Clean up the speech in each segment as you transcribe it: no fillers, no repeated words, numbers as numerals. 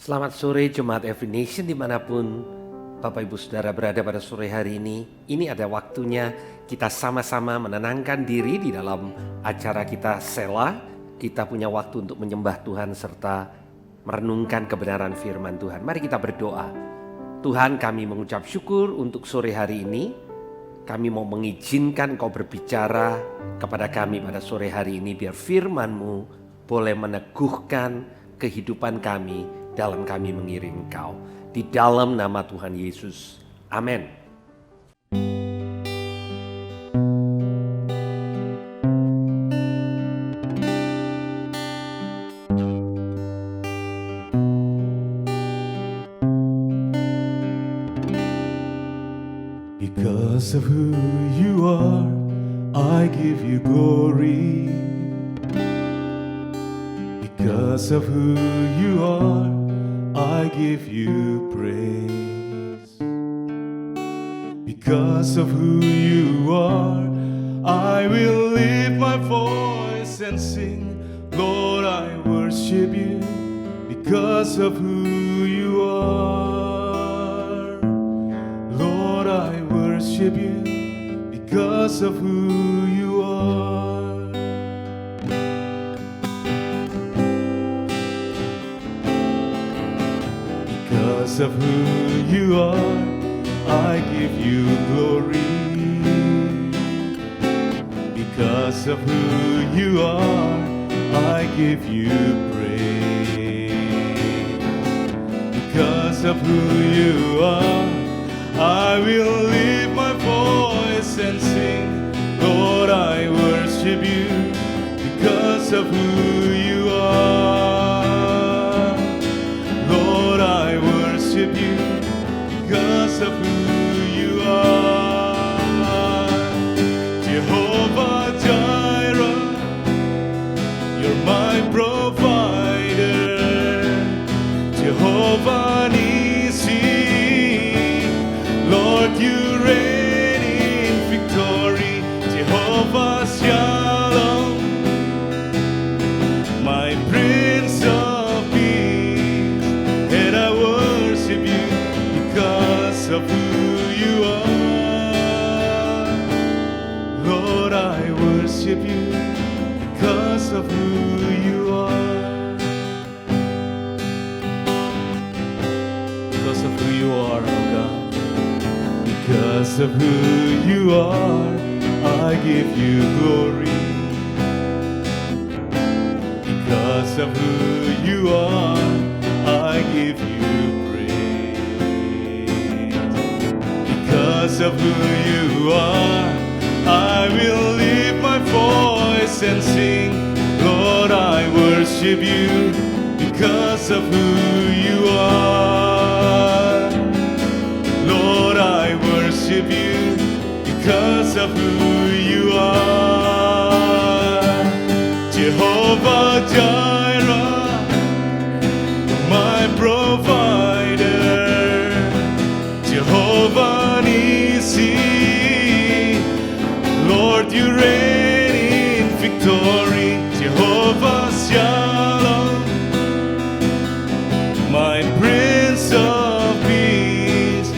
Selamat sore Jemaat Every Nation dimanapun Bapak Ibu Saudara berada pada sore hari ini. Ini ada waktunya kita sama-sama menenangkan diri di dalam acara kita Sela. Kita punya waktu untuk menyembah Tuhan serta merenungkan kebenaran firman Tuhan. Mari kita berdoa. Tuhan, kami mengucap syukur untuk sore hari ini. Kami mau mengizinkan Kau berbicara kepada kami pada sore hari ini, biar firman-Mu boleh meneguhkan kehidupan kami dalam kami mengiring Engkau. Di dalam nama Tuhan Yesus. Amin. Because of who you are, I give you glory. Because of who you are, I give you praise. Because of who you are, I will lift my voice and sing. Lord, I worship you because of who you are. Lord, I worship you because of who you are. Because of who you are, I give you glory. Because of who you are, I give you praise. Because of who you are, I will lift my voice and sing. Lord, I worship you because of who you are. Lord, I worship you because of who you are. Jehovah Jireh, you're my provider. Jehovah Nissi, Lord, you reign in victory. Jehovah Shalom, my Prince of Peace, and I worship you because of who you are. Lord, I worship you because of who you are. Because of who you are, oh God. Because of who you are, I give you glory. Because of who you are, I give you praise. Because of who you are, I will lift my voice and sing. Lord, I worship you because of who you are. Lord, I worship you because of who you are. Jehovah Jireh, my provider. Jehovah Nissi, Lord, you reign in victory. Jehovah Shalom, my Prince of Peace,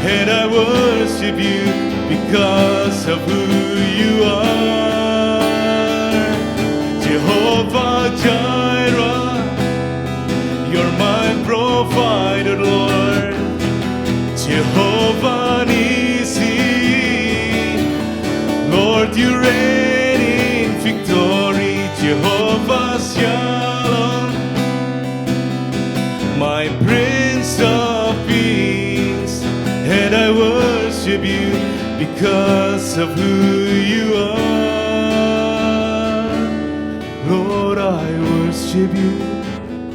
and I worship you because of who you are. Jehovah Jireh, you're my provider, Lord. Jehovah Nissi, Lord, you reign in victory. Jehovah Shalom, my Prince of Peace, and I worship you because of who you are. Lord, I worship you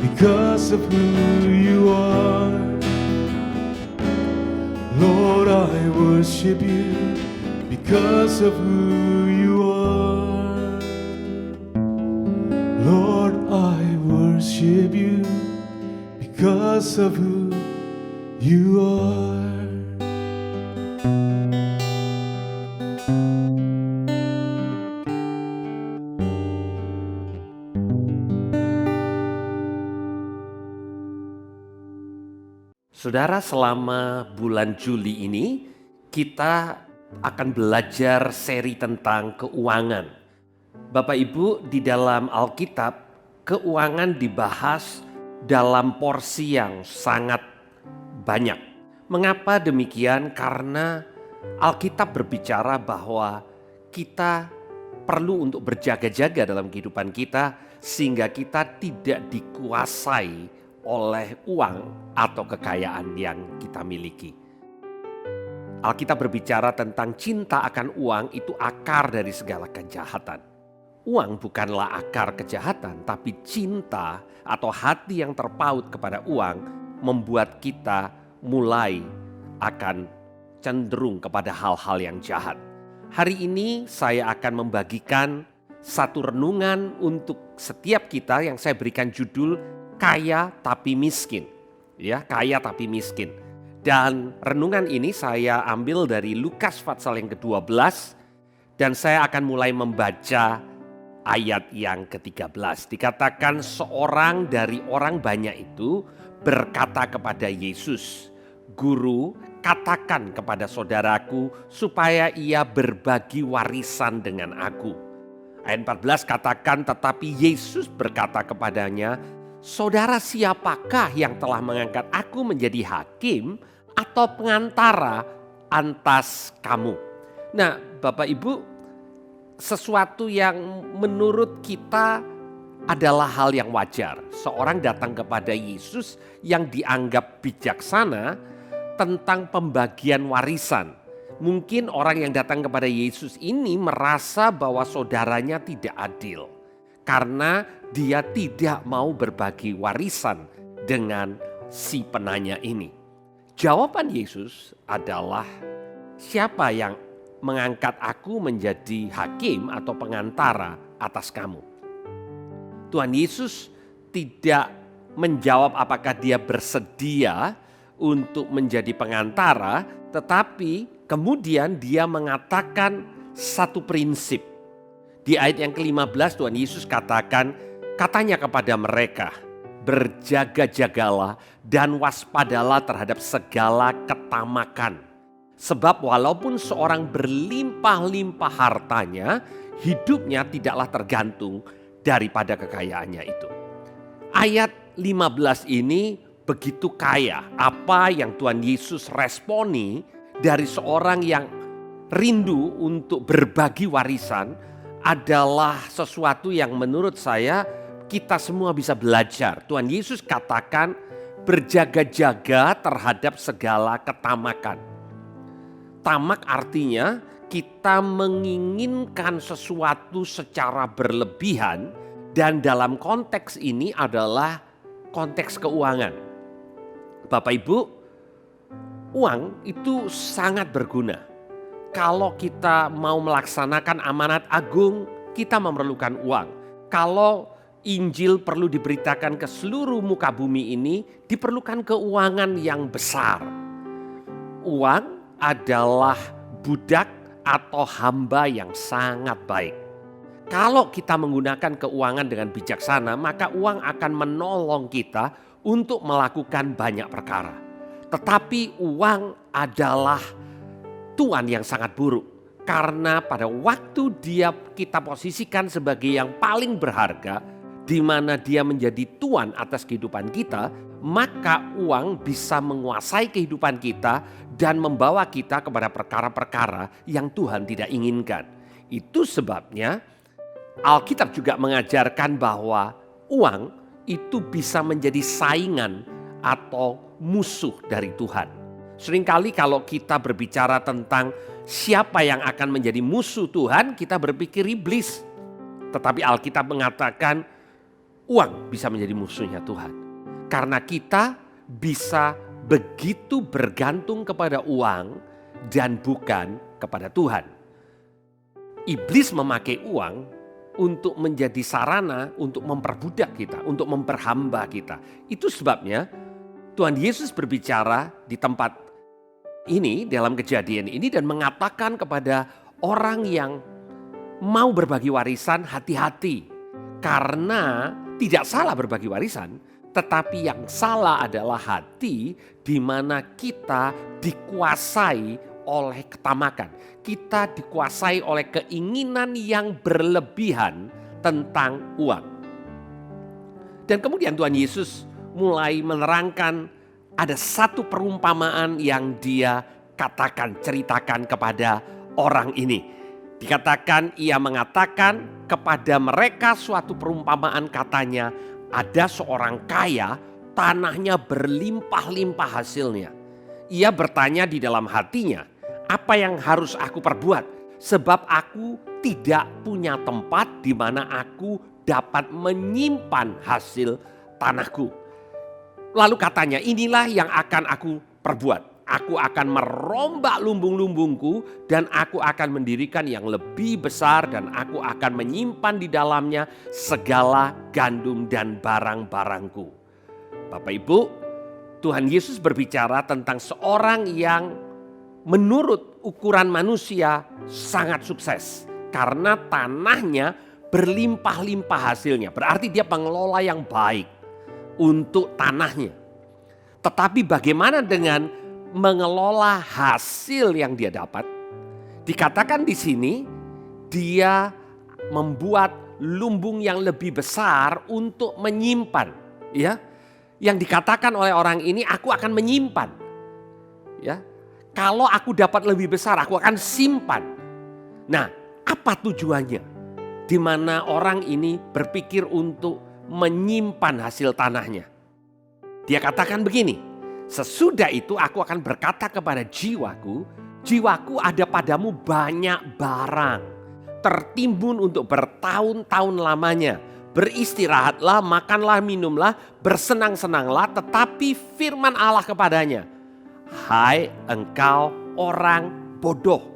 because of who you are. Lord, I worship you because of who you are. Lord, I worship you because of who you are. Saudara, selama bulan Juli ini kita akan belajar seri tentang keuangan. Bapak Ibu, di dalam Alkitab, keuangan dibahas dalam porsi yang sangat banyak. Mengapa demikian? Karena Alkitab berbicara bahwa kita perlu untuk berjaga-jaga dalam kehidupan kita sehingga kita tidak dikuasai oleh uang atau kekayaan yang kita miliki. Alkitab berbicara tentang cinta akan uang itu akar dari segala kejahatan. Uang bukanlah akar kejahatan, tapi cinta atau hati yang terpaut kepada uang membuat kita mulai akan cenderung kepada hal-hal yang jahat. Hari ini saya akan membagikan satu renungan untuk setiap kita yang saya berikan judul kaya tapi miskin. Ya, kaya tapi miskin. Dan renungan ini saya ambil dari Lukas pasal yang ke-12 dan saya akan mulai membaca ayat yang ke-13. Dikatakan seorang dari orang banyak itu berkata kepada Yesus, "Guru, katakan kepada saudaraku supaya ia berbagi warisan dengan aku." Ayat 14 katakan, tetapi Yesus berkata kepadanya, "Saudara siapakah yang telah mengangkat aku menjadi hakim atau pengantara atas kamu?" Nah, Bapak Ibu, sesuatu yang menurut kita adalah hal yang wajar. Seorang datang kepada Yesus yang dianggap bijaksana tentang pembagian warisan. Mungkin orang yang datang kepada Yesus ini merasa bahwa saudaranya tidak adil karena dia tidak mau berbagi warisan dengan si penanya ini. Jawaban Yesus adalah, "Siapa yang mengangkat aku menjadi hakim atau pengantara atas kamu?" Tuhan Yesus tidak menjawab apakah dia bersedia untuk menjadi pengantara, tetapi kemudian dia mengatakan satu prinsip. Di ayat yang ke-15 Tuhan Yesus katanya kepada mereka, "Berjaga-jagalah dan waspadalah terhadap segala ketamakan. Sebab walaupun seorang berlimpah-limpah hartanya, hidupnya tidaklah tergantung daripada kekayaannya itu." Ayat 15 ini begitu kaya apa yang Tuhan Yesus responi dari seorang yang rindu untuk berbagi warisan adalah sesuatu yang menurut saya kita semua bisa belajar. Tuhan Yesus katakan berjaga-jaga terhadap segala ketamakan. Tamak artinya kita menginginkan sesuatu secara berlebihan dan dalam konteks ini adalah konteks keuangan. Bapak Ibu, uang itu sangat berguna. Kalau kita mau melaksanakan amanat agung, kita memerlukan uang. Kalau Injil perlu diberitakan ke seluruh muka bumi ini, diperlukan keuangan yang besar. Uang adalah budak atau hamba yang sangat baik. Kalau kita menggunakan keuangan dengan bijaksana, maka uang akan menolong kita untuk melakukan banyak perkara. Tetapi uang adalah tuan yang sangat buruk. Karena pada waktu kita posisikan sebagai yang paling berharga, di mana dia menjadi tuan atas kehidupan kita, maka uang bisa menguasai kehidupan kita dan membawa kita kepada perkara-perkara yang Tuhan tidak inginkan. Itu sebabnya Alkitab juga mengajarkan bahwa uang itu bisa menjadi saingan atau musuh dari Tuhan. Seringkali kalau kita berbicara tentang siapa yang akan menjadi musuh Tuhan, kita berpikir iblis. Tetapi Alkitab mengatakan uang bisa menjadi musuhnya Tuhan. Karena kita bisa begitu bergantung kepada uang dan bukan kepada Tuhan. Iblis memakai uang untuk menjadi sarana untuk memperbudak kita, untuk memperhamba kita. Itu sebabnya Tuhan Yesus berbicara di tempat ini, dalam kejadian ini, dan mengatakan kepada orang yang mau berbagi warisan, hati-hati. Karena tidak salah berbagi warisan, Tetapi yang salah adalah hati di mana kita dikuasai oleh ketamakan. Kita dikuasai oleh keinginan yang berlebihan tentang uang. Dan kemudian Tuhan Yesus mulai menerangkan ada satu perumpamaan yang dia katakan, ceritakan kepada orang ini. Dikatakan ia mengatakan kepada mereka suatu perumpamaan, katanya ada seorang kaya tanahnya berlimpah-limpah hasilnya. Ia bertanya di dalam hatinya, apa yang harus aku perbuat? Sebab aku tidak punya tempat di mana aku dapat menyimpan hasil tanahku. Lalu katanya, inilah yang akan aku perbuat. Aku akan merombak lumbung-lumbungku dan aku akan mendirikan yang lebih besar dan aku akan menyimpan di dalamnya segala gandum dan barang-barangku. Bapak Ibu, Tuhan Yesus berbicara tentang seorang yang menurut ukuran manusia sangat sukses. Karena tanahnya berlimpah-limpah hasilnya. Berarti dia pengelola yang baik untuk tanahnya. Tetapi bagaimana dengan mengelola hasil yang dia dapat? Dikatakan di sini dia membuat lumbung yang lebih besar untuk menyimpan, ya. Yang dikatakan oleh orang ini, aku akan menyimpan. Ya. Kalau aku dapat lebih besar, aku akan simpan. Nah, apa tujuannya? Di mana orang ini berpikir untuk menyimpan hasil tanahnya. Dia katakan begini, sesudah itu aku akan berkata kepada jiwaku, jiwaku ada padamu banyak barang, tertimbun untuk bertahun-tahun lamanya. Beristirahatlah, makanlah, minumlah, bersenang-senanglah, tetapi firman Allah kepadanya, hai engkau orang bodoh,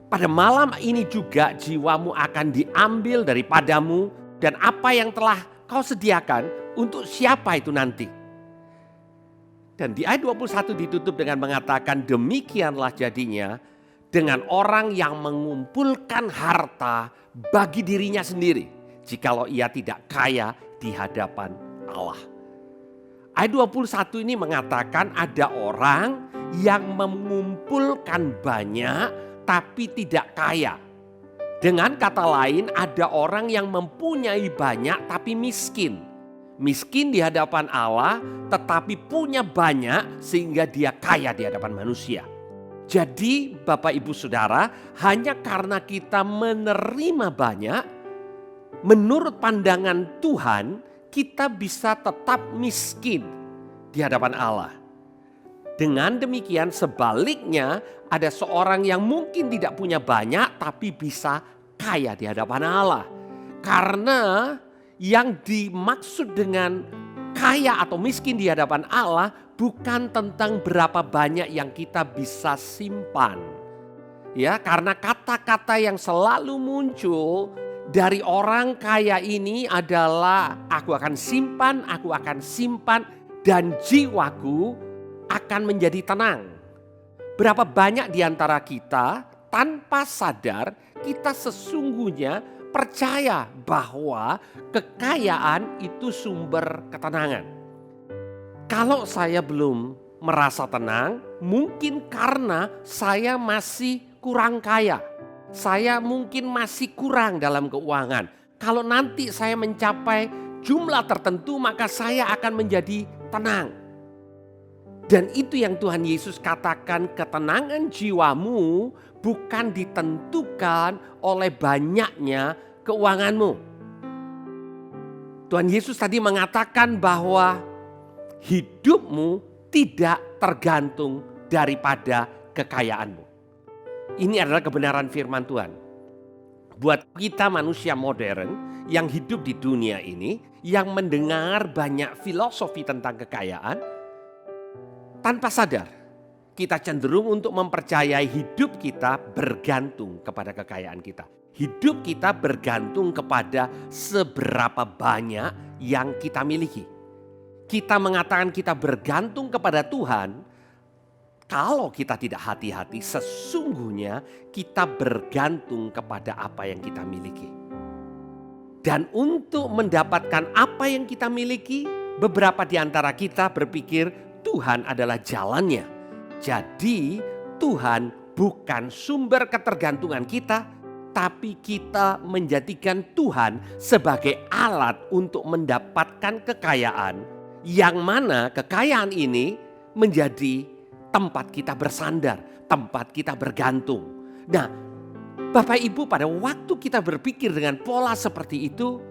pada malam ini juga jiwamu akan diambil daripadamu dan apa yang telah kau sediakan untuk siapa itu nanti. Dan di ayat 21 ditutup dengan mengatakan demikianlah jadinya dengan orang yang mengumpulkan harta bagi dirinya sendiri, jikalau ia tidak kaya di hadapan Allah. Ayat 21 ini mengatakan ada orang yang mengumpulkan banyak tapi tidak kaya. Dengan kata lain ada orang yang mempunyai banyak tapi miskin. Miskin di hadapan Allah tetapi punya banyak sehingga dia kaya di hadapan manusia. Jadi Bapak Ibu Saudara, hanya karena kita menerima banyak, menurut pandangan Tuhan kita bisa tetap miskin di hadapan Allah. Dengan demikian sebaliknya ada seorang yang mungkin tidak punya banyak tapi bisa kaya di hadapan Allah. Karena yang dimaksud dengan kaya atau miskin di hadapan Allah bukan tentang berapa banyak yang kita bisa simpan. Ya, karena kata-kata yang selalu muncul dari orang kaya ini adalah aku akan simpan dan jiwaku akan menjadi tenang. Berapa banyak di antara kita tanpa sadar kita sesungguhnya percaya bahwa kekayaan itu sumber ketenangan. Kalau saya belum merasa tenang, mungkin karena saya masih kurang kaya. Saya mungkin masih kurang dalam keuangan. Kalau nanti saya mencapai jumlah tertentu maka saya akan menjadi tenang. Dan itu yang Tuhan Yesus katakan, ketenangan jiwamu bukan ditentukan oleh banyaknya keuanganmu. Tuhan Yesus tadi mengatakan bahwa hidupmu tidak tergantung daripada kekayaanmu. Ini adalah kebenaran firman Tuhan. Buat kita manusia modern yang hidup di dunia ini, yang mendengar banyak filosofi tentang kekayaan, tanpa sadar kita cenderung untuk mempercayai hidup kita bergantung kepada kekayaan kita. Hidup kita bergantung kepada seberapa banyak yang kita miliki. Kita mengatakan kita bergantung kepada Tuhan. Kalau kita tidak hati-hati, sesungguhnya kita bergantung kepada apa yang kita miliki. Dan untuk mendapatkan apa yang kita miliki, Beberapa di antara kita berpikir Tuhan adalah jalannya. Jadi Tuhan bukan sumber ketergantungan kita, tapi kita menjadikan Tuhan sebagai alat untuk mendapatkan kekayaan, yang mana kekayaan ini menjadi tempat kita bersandar, tempat kita bergantung. Nah, Bapak Ibu, pada waktu kita berpikir dengan pola seperti itu,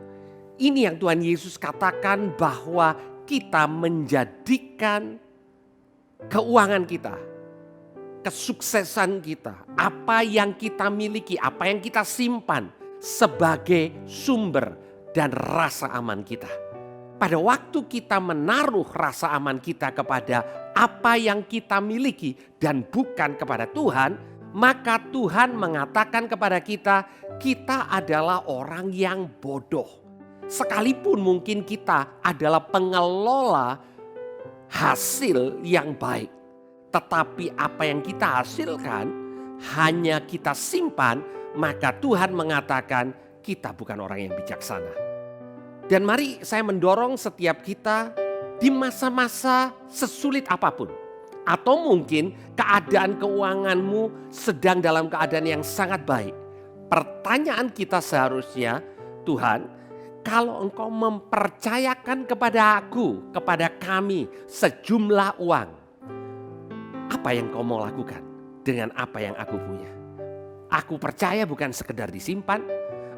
ini yang Tuhan Yesus katakan bahwa kita menjadikan keuangan kita, kesuksesan kita, apa yang kita miliki, apa yang kita simpan sebagai sumber dan rasa aman kita. Pada waktu kita menaruh rasa aman kita kepada apa yang kita miliki dan bukan kepada Tuhan, maka Tuhan mengatakan kepada kita, kita adalah orang yang bodoh. Sekalipun mungkin kita adalah pengelola hasil yang baik, tetapi apa yang kita hasilkan hanya kita simpan, maka Tuhan mengatakan kita bukan orang yang bijaksana. Dan mari saya mendorong setiap kita di masa-masa sesulit apapun, atau mungkin keadaan keuanganmu sedang dalam keadaan yang sangat baik. Pertanyaan kita seharusnya, Tuhan, kalau Engkau mempercayakan kepada aku, kepada kami sejumlah uang, apa yang Kau mau lakukan dengan apa yang aku punya? Aku percaya bukan sekedar disimpan,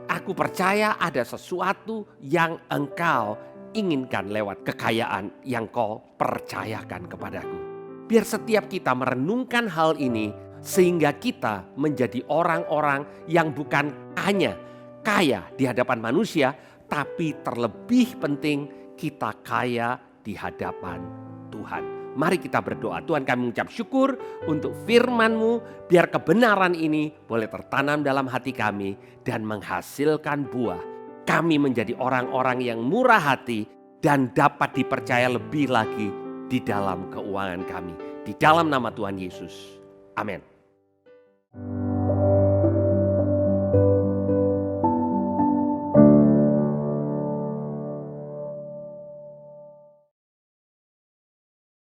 aku percaya ada sesuatu yang Engkau inginkan lewat kekayaan yang Kau percayakan kepadaku. Biar setiap kita merenungkan hal ini sehingga kita menjadi orang-orang yang bukan hanya kaya di hadapan manusia, tapi terlebih penting kita kaya di hadapan Tuhan. Mari kita berdoa. Tuhan, kami mengucap syukur untuk firman-Mu, biar kebenaran ini boleh tertanam dalam hati kami dan menghasilkan buah. Kami menjadi orang-orang yang murah hati dan dapat dipercaya lebih lagi di dalam keuangan kami. Di dalam nama Tuhan Yesus. Amin.